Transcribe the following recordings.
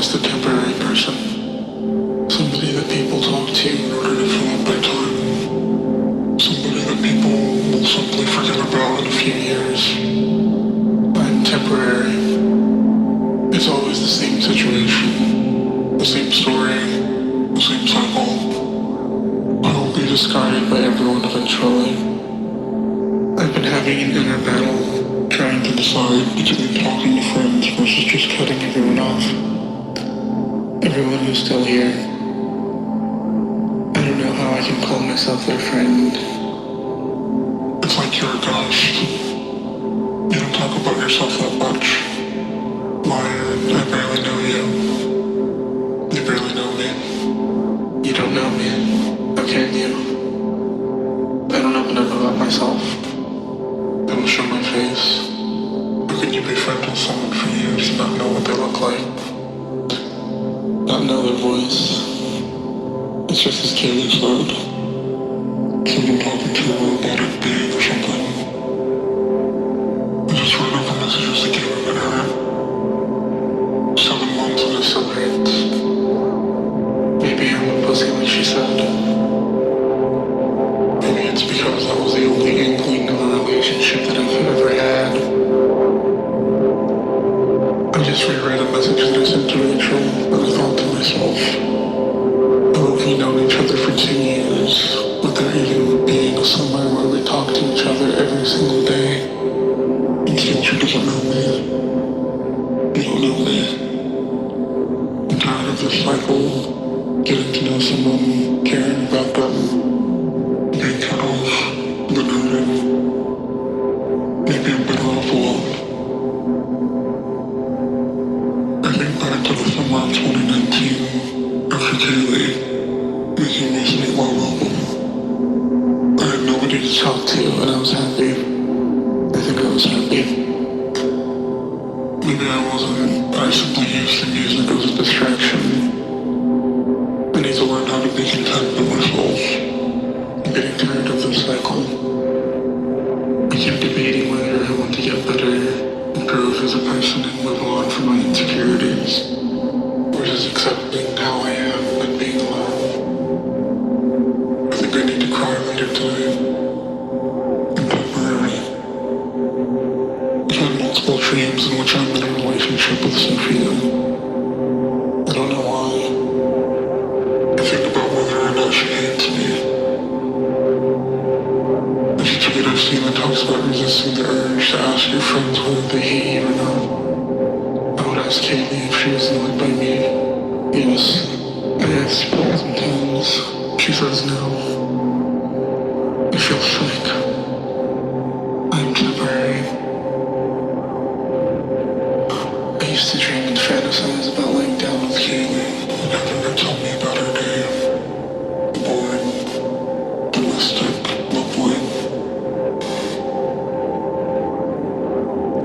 just a temporary person. Somebody that people talk to in order to fill up their time. Somebody that people will simply forget about in a few years. I'm temporary. It's always the same situation, the same story, the same cycle. I will be discarded by everyone eventually. I've been having an inner battle, trying to decide between talking to friends versus just cutting everyone off. Everyone who's still here. I don't know how I can call myself their friend. It's like you're a ghost. You don't talk about yourself that much. Liar, I barely know you. You barely know me. You don't know me. How can you? I don't open up about myself. I will show my face. How can you be friends with someone for years and not know what they look like? Not know their voice. It's just as Kaylee said. Someone talking to a robotic being or something. I just read up the messages that came in her. 7 months and it still hurts. Maybe I'm a pussy like she said. Maybe it's because that was the only inkling of a relationship that I've ever had. I just reread a message that I sent to Rachel, and I thought to myself, how have we known each other for 2 years, with there even being somewhere where we talk to each other every single day? And still she doesn't know me. You don't know me. I'm tired of this cycle, getting to know someone, caring about them, being cut off, then hurting. Maybe I'm better off alone. I think back to the summer of 2019, after Kaylee, making me sleep while welcome. I had nobody to talk to, and I was happy. I think I was happy. Maybe I wasn't. I simply used the music as a distraction. I need to learn how to be content with myself. I'm getting tired of this cycle. I keep debating whether I want to get better, improve as a person, and move on from my insecurities, versus accepting how I am and being alone. I think I need to cry later tonight. I'm temporary. I've had multiple dreams in which I'm in a relationship with Sophia. I don't know why. I think about whether or not she hates me. Each tweet I've seen that talks about resisting the urge to ask your friends whether they hate you or not. I would ask Kaylee if she was annoyed by me. Yes, I asked her 1,000 times. She says no. I feel sick. I'm temporary. I used to dream and fantasize about laying down with Kaylee and having her tell me about her day. Boring, domestic, lovely.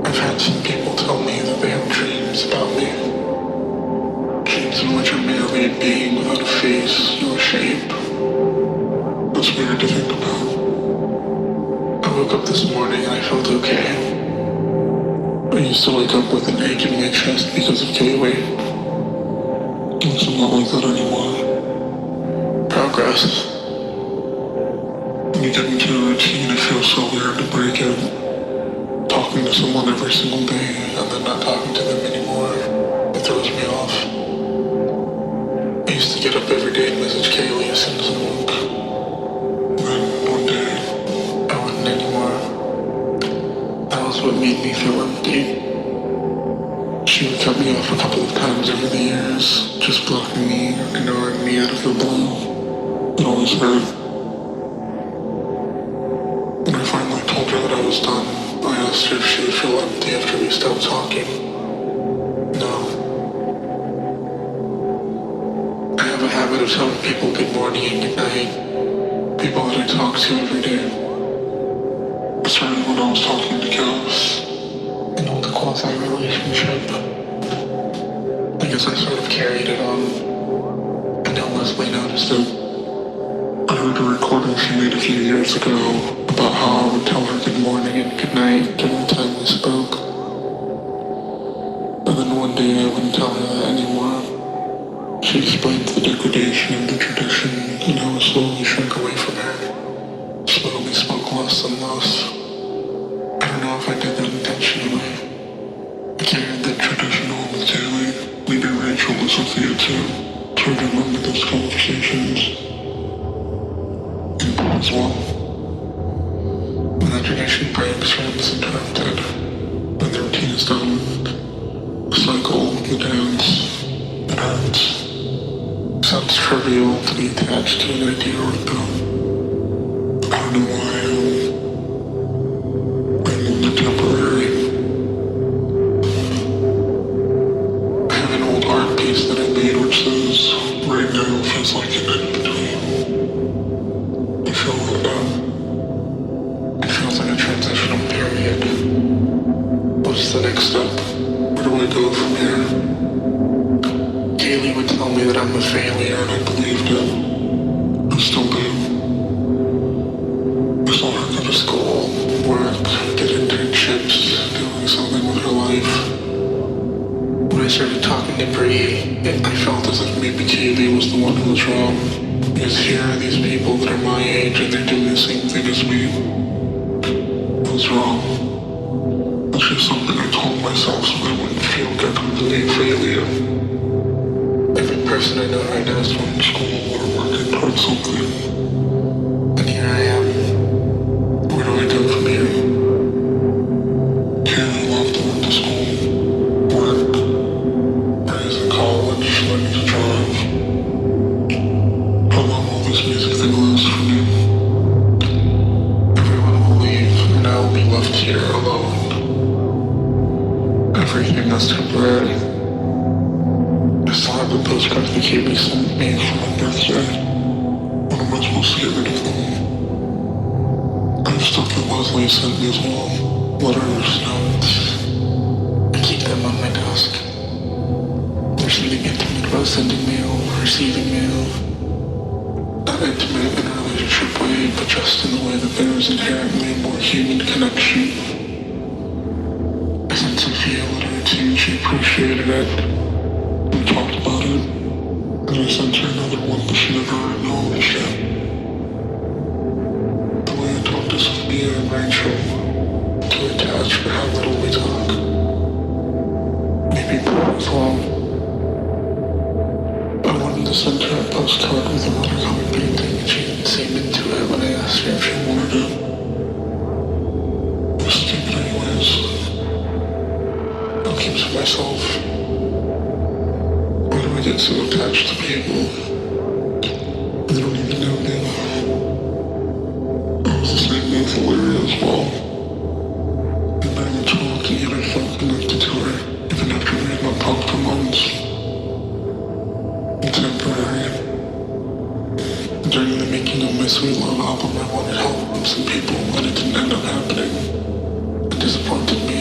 I've had some people tell me that they have dreams about me. Dreams in which I'm merely a being without a face nor shape. That's weird to think about. I woke up this morning and I felt okay. I used to wake up with an ache in my chest because of Kaylee. It's not like that anymore. Progress. When you get into a routine, it feels so weird to break it. Talking to someone every single day and then not talking to them anymore, it throws me off. I used to get up every day and message Kaylee as soon as I woke. Then one day, I wouldn't anymore. That was what made me feel empty. She would cut me off a couple of times over the years, just blocking me or ignoring me out of the blue. It always hurt. When I finally told her that I was done, I asked her if she would feel empty after we stopped talking. No. I have a habit of telling people good morning and good night. People that I talk to every day. I started when I was talking to ghosts. An old quasi-relationship. I guess I sort of carried it on. I know Leslie noticed it. I heard a recording she made a few years ago about how I would tell her good morning and good night every time we spoke. And then one day I wouldn't tell her that anymore. She explained the degradation of the tradition and how it slowly shrank away from her. Slowly spoke less and less. I don't know if I did that intentionally. I carried that tradition home with Taylor. Maybe Rachel was with you too. To remember those conversations. And Paul as well. When that tradition breaks or is interrupted, when the routine is done, the cycle, the dance, it hurts. It sounds trivial to be attached to an idea or a thought. I don't know why I'm only temporary. I have an old art piece that I made which says, right now feels like an in-between. I feel like that. It feels like a transitional period. What's the next step? Where do I go from here? Kaylee would tell me that I'm a failure and I believed it. I still do. I saw her go to school, work, get internships, doing something with her life. When I started talking to Bree, I felt as if maybe Kaylee was the one who was wrong. Because here are these people that are my age and they're doing the same thing as me. I was wrong. It's just something I told myself so I wouldn't feel like I completely failure. Every person I know right now is going to school or working towards something. And here I am. Where do I go from here? Kaylee loved to went to school, work, Bree's in college, learning to drive. How long will this music thing last for me? Everyone will leave and I will be left here alone. Everything is temporary. I still have the postcard that Kaylee sent me for my birthday. When am I supposed to get rid of them? I have stuff that Leslie sent me as well. Letters, notes. I keep them on my desk. There's something intimate about sending mail, receiving mail. Not intimate in a relationship way, but just in the way that there is inherently a more human connection. I sense and feel it, and it seems she appreciated it. We talked about it, and I sent her another one, but she never acknowledged it. The way I talked to Sophia and Rachel, too attached for how little we talk. Maybe Paul as well. I wanted to send her a postcard with a watercolor painting, and she didn't seem into it when I asked her if she wanted it. It was stupid anyways. I'll keep to myself. Why do I get so attached to people? They don't even know me. I was the same way for Larry as well. We barely talked and yet I felt connected to her, even after we had not talked for months. And temporary. During the making of my Sweet Love album, I wanted help from some people and it didn't end up happening. It disappointed me.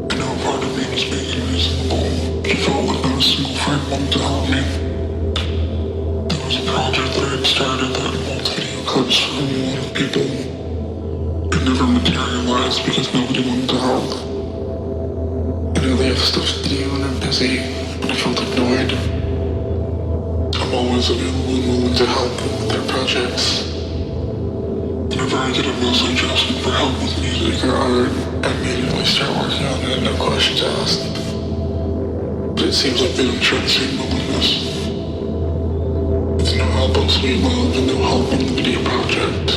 I know a part of me was being reasonable. She felt like not a single friend wanted to help me. There was a project that I had started that involved video clips from a lot of people. It never materialized because nobody wanted to help. I know they have stuff to do and I'm busy, but I felt ignored. I'm always available and willing to help them with their projects. Whenever I get a message asking for help with music or art, I immediately start working on it, no questions asked. But it seems like they don't share the same willingness. With no help on Sweet Love and no help on the video project,